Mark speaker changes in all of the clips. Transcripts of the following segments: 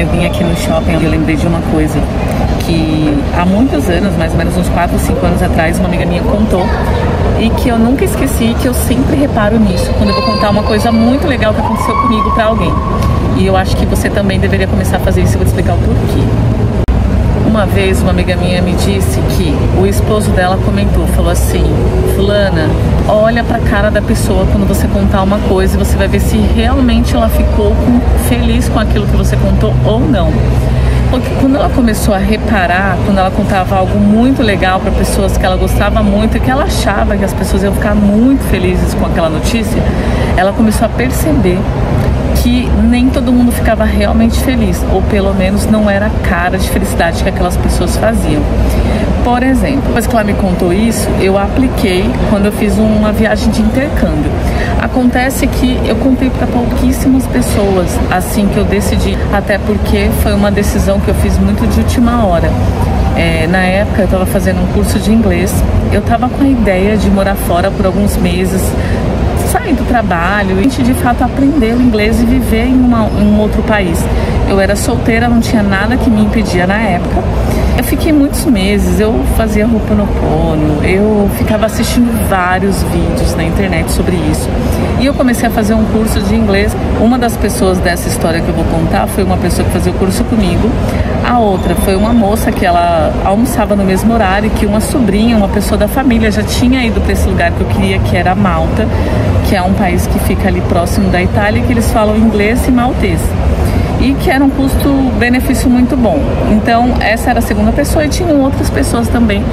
Speaker 1: Eu vim aqui no shopping e eu lembrei de uma coisa que há muitos anos, mais ou menos uns 4 ou 5 anos atrás, uma amiga minha contou e que eu nunca esqueci, que eu sempre reparo nisso quando eu vou contar uma coisa muito legal que aconteceu comigo pra alguém. E eu acho que você também deveria começar a fazer isso e eu vou te explicar o porquê. Uma vez uma amiga minha me disse que o esposo dela comentou, falou assim: fulana, olha pra cara da pessoa quando você contar uma coisa e você vai ver se realmente ela ficou feliz com aquilo que você contou ou não. Porque quando ela começou a reparar, quando ela contava algo muito legal para pessoas que ela gostava muito e que ela achava que as pessoas iam ficar muito felizes com aquela notícia, ela começou a perceber que nem todo mundo ficava realmente feliz, ou pelo menos não era a cara de felicidade que aquelas pessoas faziam. Por exemplo, depois que ela me contou isso, eu apliquei quando eu fiz uma viagem de intercâmbio. Acontece que eu contei para pouquíssimas pessoas assim que eu decidi, até porque foi uma decisão que eu fiz muito de última hora. Na época eu estava fazendo um curso de inglês, eu estava com a ideia de morar fora por alguns meses, sair do trabalho e de fato aprender o inglês e viver em um outro país. Eu era solteira, não tinha nada que me impedia na época. Eu fiquei muitos meses, eu fazia Ho'oponopono, eu ficava assistindo vários vídeos na internet sobre isso. E eu comecei a fazer um curso de inglês. Uma das pessoas dessa história que eu vou contar foi uma pessoa que fazia o curso comigo. A outra foi uma moça que ela almoçava no mesmo horário, que uma sobrinha, uma pessoa da família já tinha ido para esse lugar que eu queria, que era Malta, que é um país que fica ali próximo da Itália, que eles falam inglês e maltês. E que era um custo-benefício muito bom. Então, essa era a segunda pessoa e tinham outras pessoas também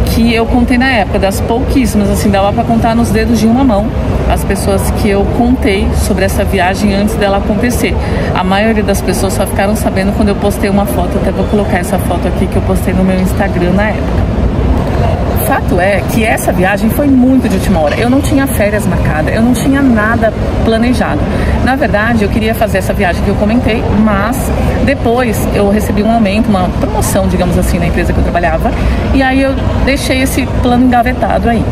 Speaker 1: que eu contei na época, das pouquíssimas, assim, dava para contar nos dedos de uma mão as pessoas que eu contei sobre essa viagem antes dela acontecer. A maioria das pessoas só ficaram sabendo quando eu postei uma foto, até vou colocar essa foto aqui que eu postei no meu Instagram na época. O fato é que essa viagem foi muito de última hora. Eu não tinha férias marcadas, eu não tinha nada planejado. Na verdade, eu queria fazer essa viagem que eu comentei, mas depois eu recebi um aumento, uma promoção, digamos assim, na empresa que eu trabalhava, e aí eu deixei esse plano engavetado aí.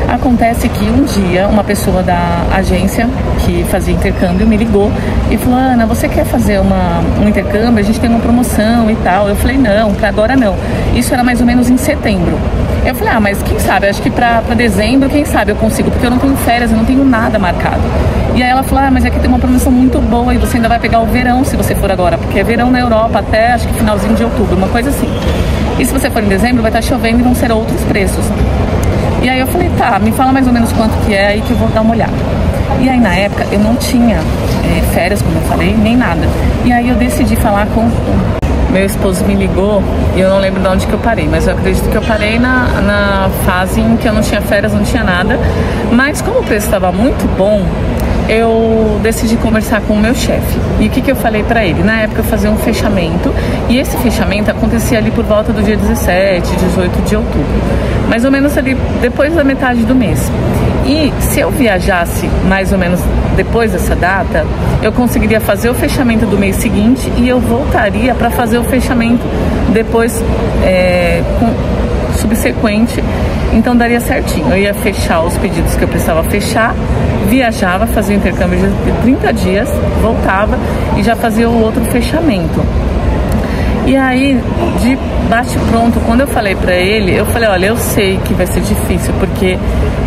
Speaker 1: Acontece que um dia uma pessoa da agência que fazia intercâmbio me ligou e falou: Ana, você quer fazer um intercâmbio? A gente tem uma promoção e tal. Eu falei: não, para agora não. Isso era mais ou menos em setembro. Eu falei: ah, mas quem sabe, acho que pra dezembro, quem sabe eu consigo, porque eu não tenho férias, eu não tenho nada marcado. E aí ela falou: ah, mas aqui tem uma promoção muito boa e você ainda vai pegar o verão se você for agora, porque é verão na Europa até acho que finalzinho de outubro, uma coisa assim. E se você for em dezembro vai estar chovendo e vão ser outros preços. E aí eu falei: tá, me fala mais ou menos quanto que é aí que eu vou dar uma olhada. E aí na época eu não tinha férias, como eu falei, nem nada. E aí eu decidi falar com meu esposo. Me ligou e eu não lembro de onde que eu parei, mas eu acredito que eu parei na fase em que eu não tinha férias, não tinha nada. Mas como o preço estava muito bom, eu decidi conversar com o meu chefe. E o que eu falei pra ele? Na época eu fazia um fechamento, e esse fechamento acontecia ali por volta do dia 17, 18 de outubro, mais ou menos ali depois da metade do mês. E se eu viajasse mais ou menos depois dessa data, eu conseguiria fazer o fechamento do mês seguinte e eu voltaria para fazer o fechamento depois subsequente. Então daria certinho, eu ia fechar os pedidos que eu precisava fechar, viajava, fazia o intercâmbio de 30 dias, voltava e já fazia o outro fechamento. E aí, de bate-pronto, quando eu falei pra ele, eu falei: olha, eu sei que vai ser difícil, porque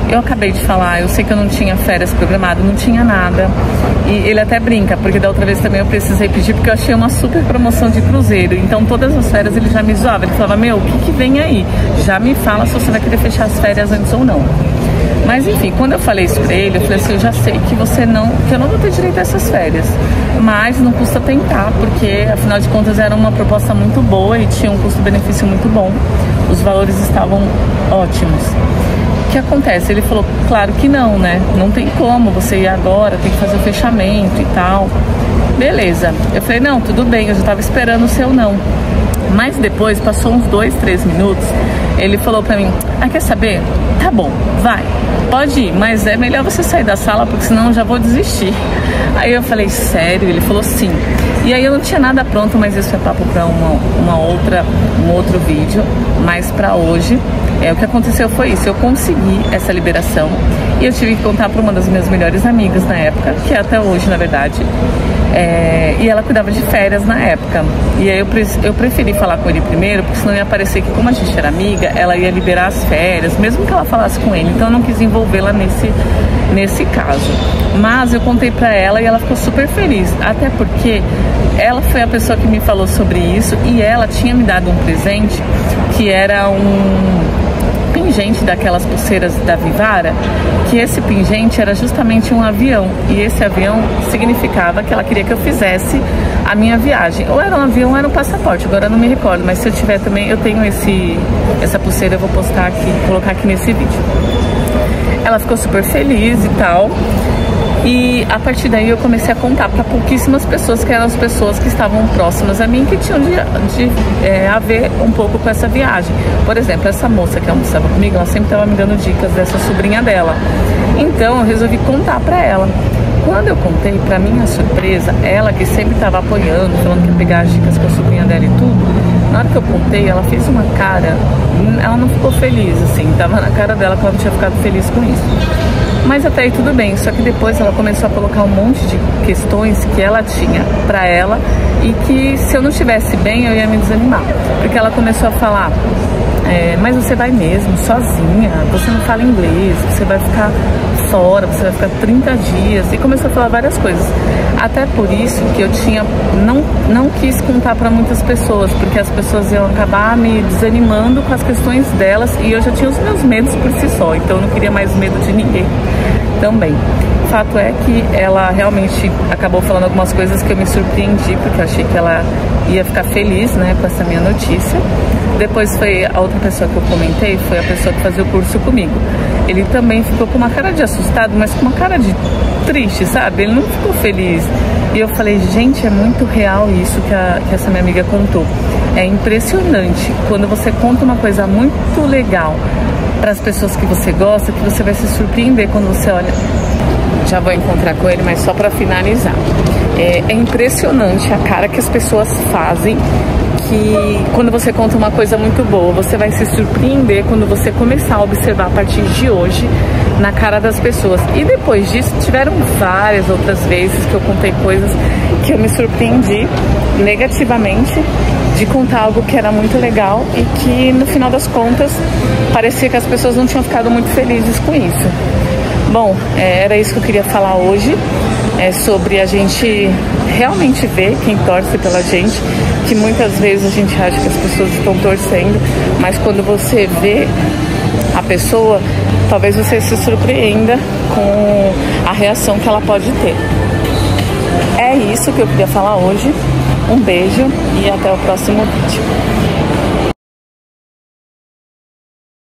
Speaker 1: eu acabei de falar, eu sei que eu não tinha férias programadas, não tinha nada. E ele até brinca, porque da outra vez também eu precisei pedir, porque eu achei uma super promoção de cruzeiro. Então todas as férias ele já me zoava, ele falava: meu, o que vem aí? Já me fala se você vai querer fechar as férias antes ou não. Mas enfim, quando eu falei isso pra ele, eu falei assim: eu já sei que que eu não vou ter direito a essas férias, mas não custa tentar, porque afinal de contas era uma proposta muito boa e tinha um custo-benefício muito bom, os valores estavam ótimos. O que acontece? Ele falou: claro que não, né? Não tem como você ir agora, tem que fazer o fechamento e tal. Beleza. Eu falei: não, tudo bem, eu já tava esperando o seu não. Mas depois, passou uns 2, 3 minutos, ele falou pra mim: ah, quer saber? Tá bom, vai, pode ir, mas é melhor você sair da sala, porque senão eu já vou desistir. Aí eu falei: sério? Ele falou: sim. E aí eu não tinha nada pronto, mas isso é papo pra um outro vídeo. Mas pra hoje, o que aconteceu foi isso: eu consegui essa liberação e eu tive que contar pra uma das minhas melhores amigas na época, que é até hoje, na verdade. E ela cuidava de férias na época. E aí eu preferi falar com ele primeiro, porque senão ia parecer que, como a gente era amiga, ela ia liberar as férias, mesmo que ela falasse com ele. Então eu não quis envolvê-la nesse caso. Mas eu contei pra ela e ela ficou super feliz. Até porque ela foi a pessoa que me falou sobre isso e ela tinha me dado um presente que era um pingente daquelas pulseiras da Vivara, que esse pingente era justamente um avião, e esse avião significava que ela queria que eu fizesse a minha viagem. Ou era um avião ou era um passaporte, agora eu não me recordo, mas se eu tiver também, eu tenho essa pulseira, eu vou postar aqui, colocar aqui nesse vídeo. Ela ficou super feliz e tal. E a partir daí eu comecei a contar para pouquíssimas pessoas, que eram as pessoas que estavam próximas a mim, que tinham a ver um pouco com essa viagem. Por exemplo, essa moça que almoçava comigo, ela sempre estava me dando dicas dessa sobrinha dela. Então eu resolvi contar para ela. Quando eu contei, para minha surpresa, ela que sempre estava apoiando, falando que ia pegar as dicas com a sobrinha dela e tudo, na hora que eu contei, ela fez uma cara, ela não ficou feliz, assim, tava na cara dela que ela não tinha ficado feliz com isso. Mas até aí tudo bem, só que depois ela começou a colocar um monte de questões que ela tinha pra ela e que se eu não estivesse bem eu ia me desanimar. Porque ela começou a falar, mas você vai mesmo, sozinha, você não fala inglês, você vai ficar fora, você vai ficar 30 dias, e começou a falar várias coisas. Até por isso que eu não quis contar para muitas pessoas, porque as pessoas iam acabar me desanimando com as questões delas, e eu já tinha os meus medos por si só, então eu não queria mais medo de ninguém também. O fato é que ela realmente acabou falando algumas coisas que eu me surpreendi, porque eu achei que ela ia ficar feliz, né, com essa minha notícia. Depois foi a outra pessoa que eu comentei, foi a pessoa que fazia o curso comigo. Ele também ficou com uma cara de assustado, mas com uma cara de triste, sabe? Ele não ficou feliz. E eu falei, gente, é muito real isso que essa minha amiga contou. É impressionante quando você conta uma coisa muito legal para as pessoas que você gosta, que você vai se surpreender quando você olha. Já vou encontrar com ele, mas só para finalizar. É impressionante a cara que as pessoas fazem, que quando você conta uma coisa muito boa, você vai se surpreender quando você começar a observar a partir de hoje na cara das pessoas. E depois disso, tiveram várias outras vezes que eu contei coisas que eu me surpreendi negativamente de contar algo que era muito legal e que no final das contas parecia que as pessoas não tinham ficado muito felizes com isso. Bom, era isso que eu queria falar hoje, sobre a gente realmente ver quem torce pela gente, que muitas vezes a gente acha que as pessoas estão torcendo, mas quando você vê a pessoa, talvez você se surpreenda com a reação que ela pode ter. É isso que eu queria falar hoje. Um beijo e até o próximo vídeo.